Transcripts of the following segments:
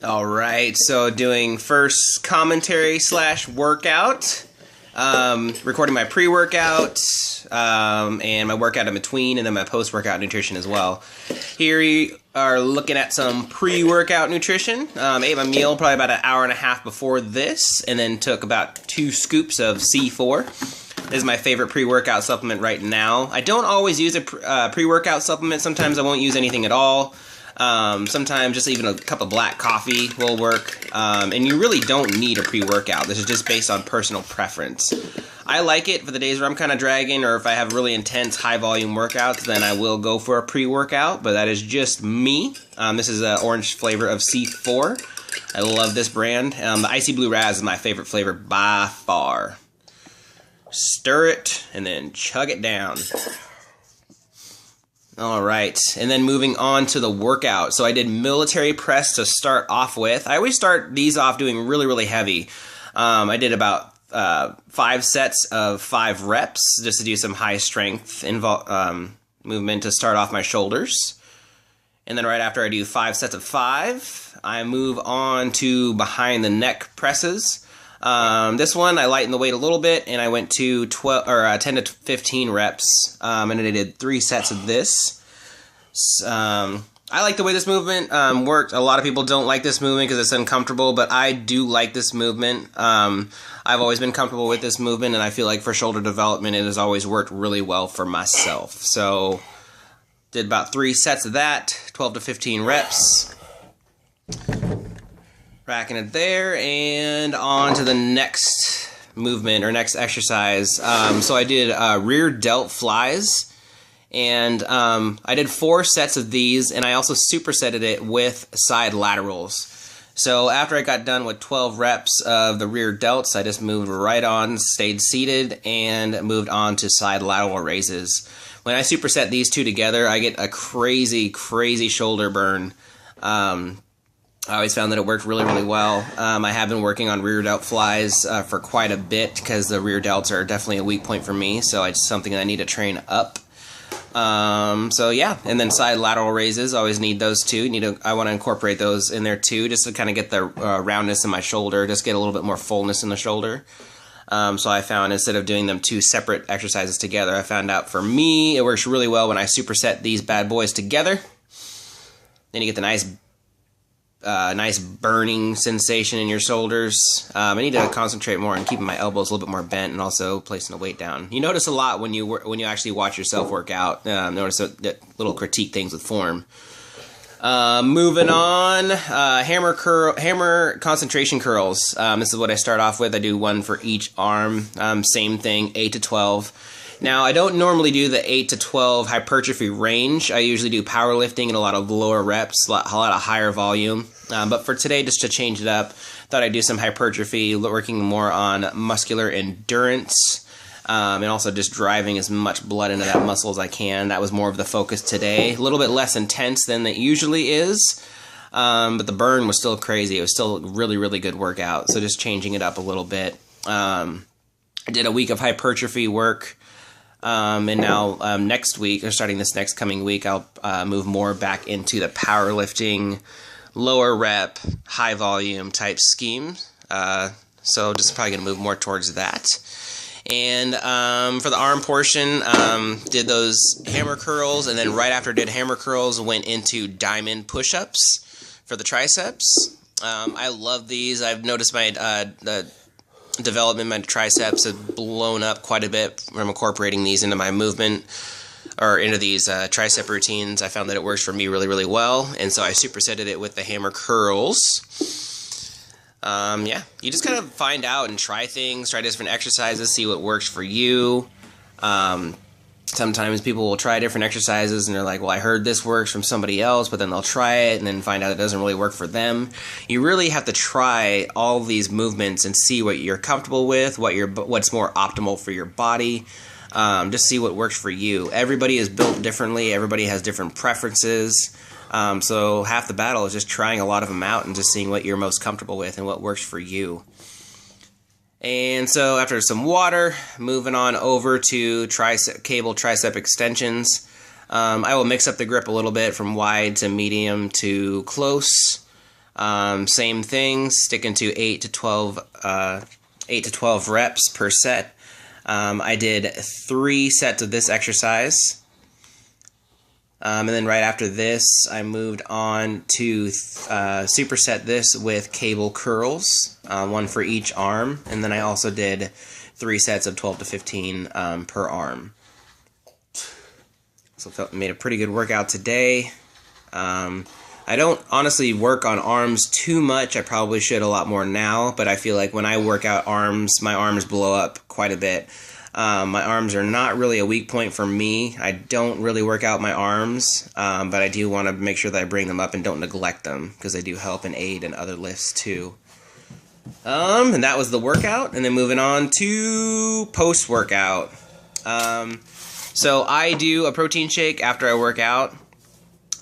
Alright, so doing first commentary slash workout, recording my pre-workout, and my workout in between, and then my post-workout nutrition as well. Here we are looking at some pre-workout nutrition. Ate my meal probably about an hour and a half before this, and then took about 2 scoops of C4. This is my favorite pre-workout supplement right now. I don't always use a pre-workout supplement. Sometimes I won't use anything at all. Sometimes just even a cup of black coffee will work, and you really don't need a pre-workout. This is just based on personal preference. I like it for the days where I'm kind of dragging, or if I have really intense high-volume workouts, then I will go for a pre-workout, but that is just me. This is an orange flavor of C4. I love this brand. The Icy Blue Raz is my favorite flavor by far. Stir it, and then chug it down. Alright, and then moving on to the workout. So I did military press to start off with. I always start these off doing really heavy. I did about 5 sets of 5 reps just to do some high strength movement to start off my shoulders. And then right after I do 5 sets of 5, I move on to behind the neck presses. This one I lightened the weight a little bit, and I went to 10 to 15 reps, and I did 3 sets of this. I like the way this movement worked. A lot of people don't like this movement because it's uncomfortable, but I do like this movement. I've always been comfortable with this movement, and I feel like for shoulder development it has always worked really well for myself. So did about 3 sets of that, 12 to 15 reps. Racking it there, and on to the next movement, or next exercise. So I did rear delt flies, and I did 4 sets of these, and I also supersetted it with side laterals. So after I got done with 12 reps of the rear delts, I just moved right on, stayed seated, and moved on to side lateral raises. When I superset these two together, I get a crazy shoulder burn. I always found that it worked really well. I have been working on rear delt flies for quite a bit because the rear delts are definitely a weak point for me, so it's something that I need to train up. So yeah, and then side lateral raises, always need those too. I want to incorporate those in there too, just to kind of get the roundness in my shoulder, just get a little bit more fullness in the shoulder. So I found instead of doing them 2 separate exercises together, I found out for me it works really well when I superset these bad boys together. Then you get the nice burning sensation in your shoulders. I need to concentrate more on keeping my elbows a little bit more bent, and also placing the weight down. You notice a lot when you actually watch yourself work out. Notice that little critique things with form. Moving on, hammer concentration curls. This is what I start off with. I do 1 for each arm. Same thing, 8 to 12. Now, I don't normally do the 8 to 12 hypertrophy range. I usually do powerlifting and a lot of lower reps, a lot of higher volume. But for today, just to change it up, thought I'd do some hypertrophy, working more on muscular endurance, and also just driving as much blood into that muscle as I can. That was more of the focus today. A little bit less intense than it usually is, but the burn was still crazy. It was still a really good workout, so just changing it up a little bit. I did a week of hypertrophy work. And now next week, or starting this next coming week, I'll move more back into the powerlifting, lower rep, high volume type scheme. So just probably going to move more towards that. And for the arm portion, did those hammer curls, and then right after I did hammer curls, went into diamond push-ups for the triceps. I love these. I've noticed my the development, my triceps have blown up quite a bit from incorporating these into my movement, or into these tricep routines. I found that it works for me really well, and so I supersetted it with the hammer curls. Yeah, you just kind of find out and try things, try different exercises, see what works for you. Sometimes people will try different exercises and they're like, well, I heard this works from somebody else, but then they'll try it and then find out it doesn't really work for them. You really have to try all these movements and see what you're comfortable with, what's more optimal for your body. Just see what works for you. Everybody is built differently. Everybody has different preferences. So half the battle is just trying a lot of them out and just seeing what you're most comfortable with and what works for you. And so after some water, moving on over to cable tricep extensions. I will mix up the grip a little bit from wide to medium to close. Same thing, sticking to 8 to 12 reps per set. I did 3 sets of this exercise. And then right after this, I moved on to superset this with cable curls, 1 for each arm. And then I also did 3 sets of 12 to 15 per arm. So made a pretty good workout today. I don't honestly work on arms too much. I probably should a lot more now, but I feel like when I work out arms, my arms blow up quite a bit. My arms are not really a weak point for me. I don't really work out my arms, but I do want to make sure that I bring them up and don't neglect them, because they do help and aid in other lifts too. And that was the workout, and then moving on to post-workout. So I do a protein shake after I work out.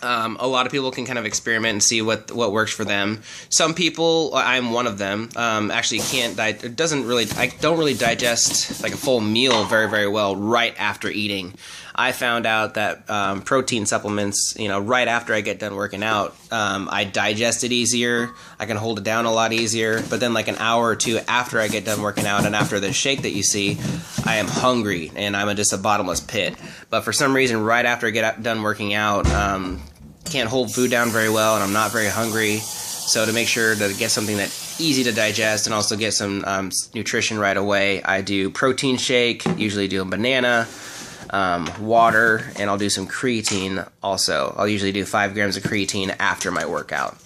A lot of people can kind of experiment and see what works for them. Some people, I'm one of them, actually I don't really digest like a full meal very well right after eating. I found out that protein supplements, right after I get done working out, I digest it easier. I can hold it down a lot easier. But then like an hour or 2 after I get done working out and after the shake that you see, I am hungry and I'm just a bottomless pit. But for some reason, right after I get done working out, can't hold food down very well, and I'm not very hungry. So to make sure to get something that's easy to digest and also get some nutrition right away, I do protein shake, usually do a banana, water, and I'll do some creatine also. I'll usually do 5 grams of creatine after my workout.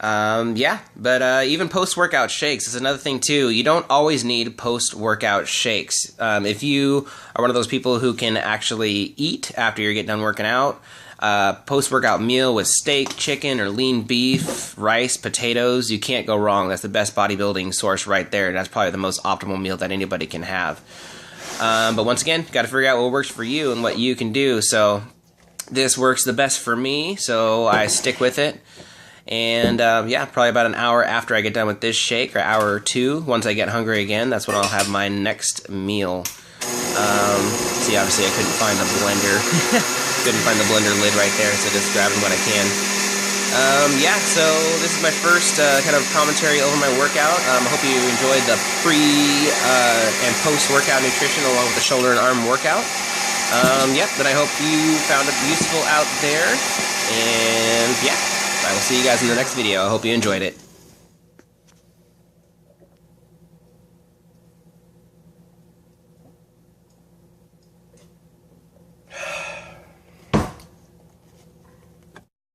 Even post-workout shakes is another thing too. You don't always need post-workout shakes. If you are one of those people who can actually eat after you get done working out, post-workout meal with steak, chicken, or lean beef, rice, potatoes, you can't go wrong. That's the best bodybuilding source right there. That's probably the most optimal meal that anybody can have. But once again, got to figure out what works for you and what you can do. So this works the best for me, so I stick with it. And probably about an hour after I get done with this shake, or hour or 2, once I get hungry again, that's when I'll have my next meal. See, obviously I couldn't find the blender. Couldn't find the blender lid right there, so just grabbing what I can. So this is my first kind of commentary over my workout. I hope you enjoyed the pre and post-workout nutrition along with the shoulder and arm workout. Then I hope you found it useful out there. And I will see you guys in the next video. I hope you enjoyed it.